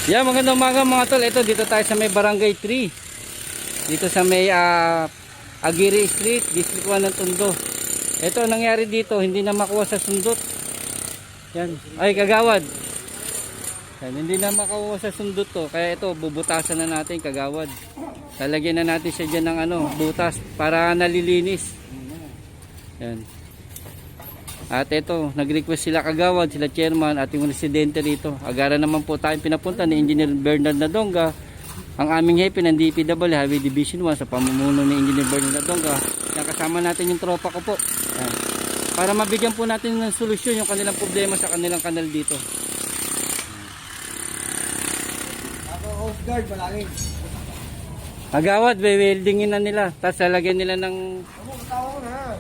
Yeah, magandang umaga mga tol. Ito dito tayo sa may Barangay 3. Dito sa may Aguirre Street, District 1 ng Tondo. Ito nangyari dito, hindi na makuha sa sundot. Yan. Ay, kagawad. Yan, hindi na makuha sa sundot to. Kaya ito, bubutasan na natin kagawad. Lalagyan na natin siya dyan ng butas para nalilinis. Yan. At ito, nag-request sila kagawad, sila chairman at yung residente rito. Agaran naman po tayong pinapunta ni Engineer Bernard Nadonga, ang aming hepe ng DPW Highway Division 1 sa pamumuno ni Engineer Bernard Nadonga. Kasama natin yung tropa ko po. Yan. Para mabigyan po natin ng solusyon yung kanilang problema sa kanilang kanal dito. Ako, Coast Guard, malangin. Kagawad, weldingin na nila. Tapos lalagyan nila ng... Ako, tawa ko na.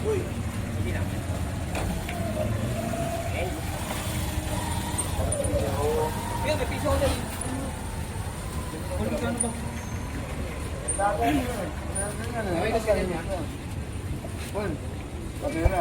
Uy, hindi na. Yan, may piso ko dyan. Ano ba? Okay, kasi niya. Juan, kamera.